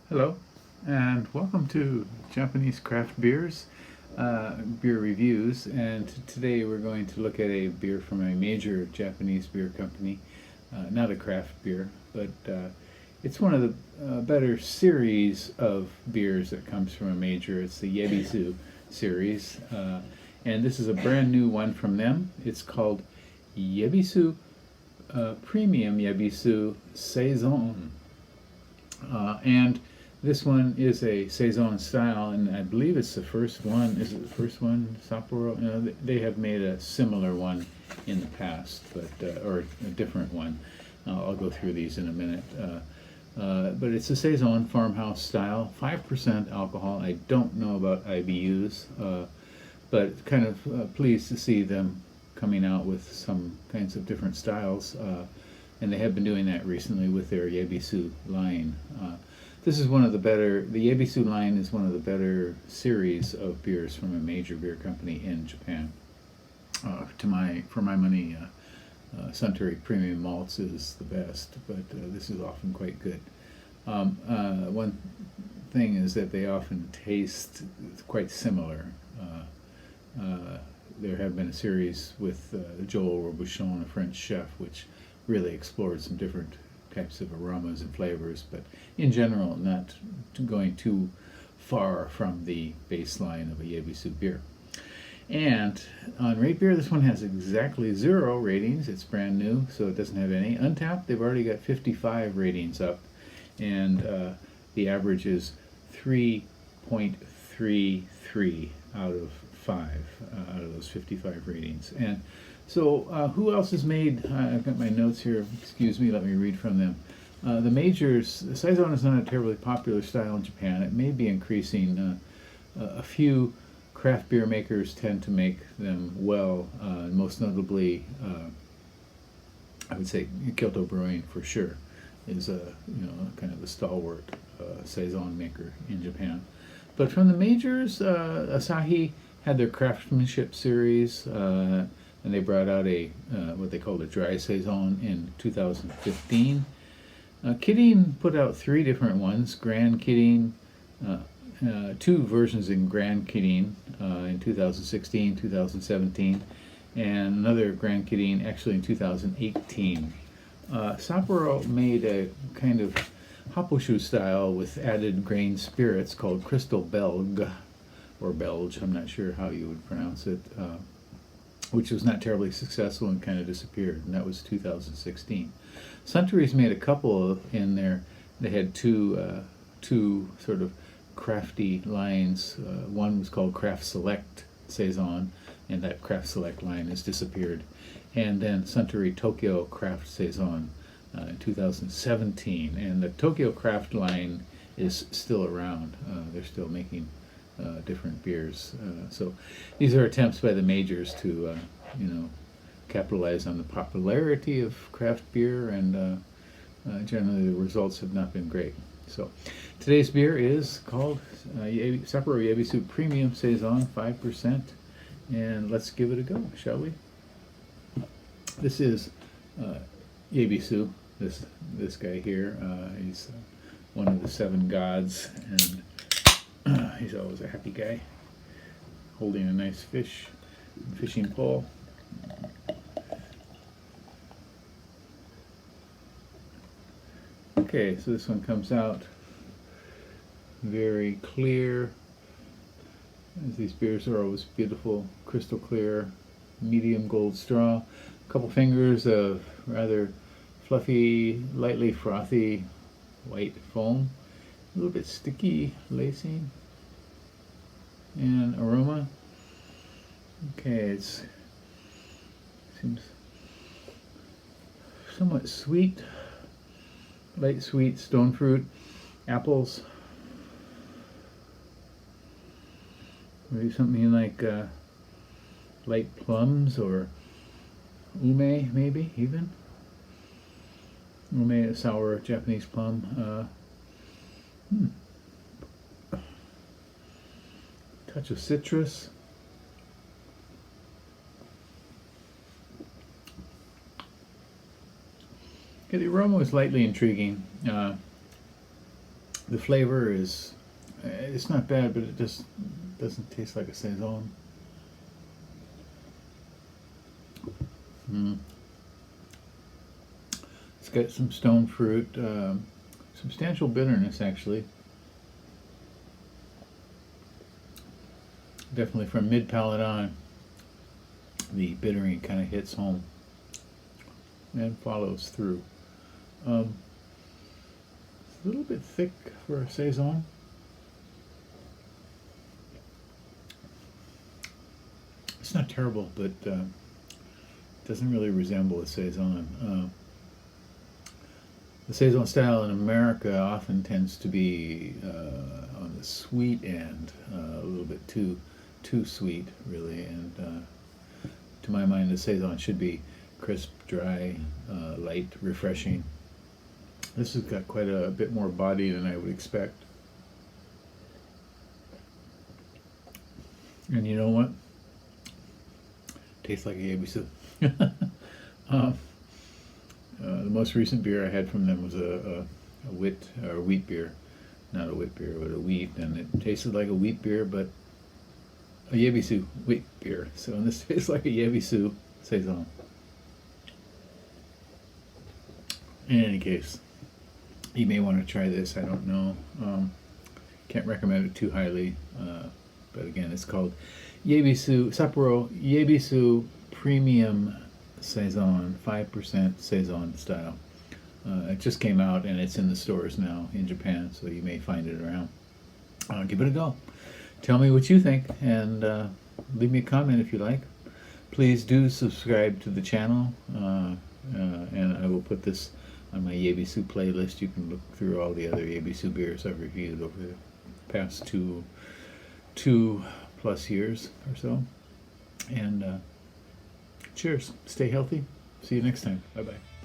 Hello, and welcome to Japanese Craft Beers, beer reviews. And today we're going to look at a beer from a major Japanese beer company. Not a craft beer, but it's one of the better series of beers that comes from a major. It's the Yebisu series, and this is a brand new one from them. It's called Yebisu Premium Yebisu Saison. And this one is a Saison style, and I believe it's the first one. Is it the first one? Sapporo? No, they have made a similar one in the past, but or a different one. I'll go through these in a minute. But it's a Saison farmhouse style, 5% alcohol. I don't know about IBUs, but kind of pleased to see them coming out with some kinds of different styles. And they have been doing that recently with their Yebisu line. This is one of the better, the Yebisu line is one of the better series of beers from a major beer company in Japan. For my money, Suntory Premium Malts is the best, but this is often quite good. One thing is that they often taste quite similar. There have been a series with Joel Robuchon, a French chef, which really explored some different types of aromas and flavors, but in general not going too far from the baseline of a Yebisu beer. And on Rate Beer, this one has exactly 0 ratings. It's brand new, so it doesn't have any. Untapped, they've already got 55 ratings up, and the average is 3.33 out of 5 out of those 55 ratings. And so who else has made, I've got my notes here, excuse me, let me read from them. The majors, Saison is not a terribly popular style in Japan. It may be increasing. A few craft beer makers tend to make them well, most notably, I would say Kyoto Brewing for sure is a kind of a stalwart Saison maker in Japan. But from the majors, Asahi had their craftsmanship series, and they brought out a what they called a dry Saison in 2015. Kidding put out 3 different ones, Grand Kidding, 2 versions in Grand Kidding in 2016, 2017, and another Grand Kidding actually in 2018. Sapporo made a kind of Haposhu style with added grain spirits called Crystal Belg, or Belge, I'm not sure how you would pronounce it, which was not terribly successful and kind of disappeared, and that was 2016. Suntory's made a couple in there. They had two sort of crafty lines. One was called Craft Select Saison, and that Craft Select line has disappeared. And then Suntory Tokyo Craft Saison in 2017, and the Tokyo Craft line is still around. They're still making different beers. So these are attempts by the majors to, capitalize on the popularity of craft beer, and generally the results have not been great. So today's beer is called Sapporo Yebisu Premium Saison, 5%, and let's give it a go, shall we? This is Yebisu, this guy here. He's one of the 7 gods, and he's always a happy guy, holding a nice fishing pole. Okay, so this one comes out very clear, as these beers are always beautiful, crystal clear, medium gold straw, a couple fingers of rather fluffy, lightly frothy white foam, a little bit sticky lacing, and aroma. Okay, it seems somewhat sweet, light sweet, stone fruit, apples, maybe something like light plums or ume, maybe even. Ume, a sour Japanese plum. Touch of citrus. Okay, the aroma is lightly intriguing. The flavor is, it's not bad, but it just doesn't taste like a Saison. It's got some stone fruit, substantial bitterness actually. Definitely from mid-palate on, the bittering kind of hits home and follows through. It's a little bit thick for a Saison. It's not terrible, but doesn't really resemble a Saison. The Saison style in America often tends to be on the sweet end, a little bit too sweet, really. And to my mind, the Saison should be crisp, dry, light, refreshing. This has got quite a bit more body than I would expect. And you know what? Tastes like a Yebisu. The most recent beer I had from them was a wheat beer. Not a wheat beer, but a wheat. And it tasted like a wheat beer, but a Yebisu wheat beer. So and this tastes like a Yebisu Saison. In any case, you may want to try this. I don't know. Can't recommend it too highly. But again, it's called Sapporo Yebisu Premium Saison, 5% Saison style. It just came out and it's in the stores now in Japan, so you may find it around. Give it a go. Tell me what you think, and leave me a comment if you like. Please do subscribe to the channel, and I will put this on my Yebisu playlist. You can look through all the other Yebisu beers I've reviewed over the past two plus years or so. And cheers. Stay healthy. See you next time. Bye-bye.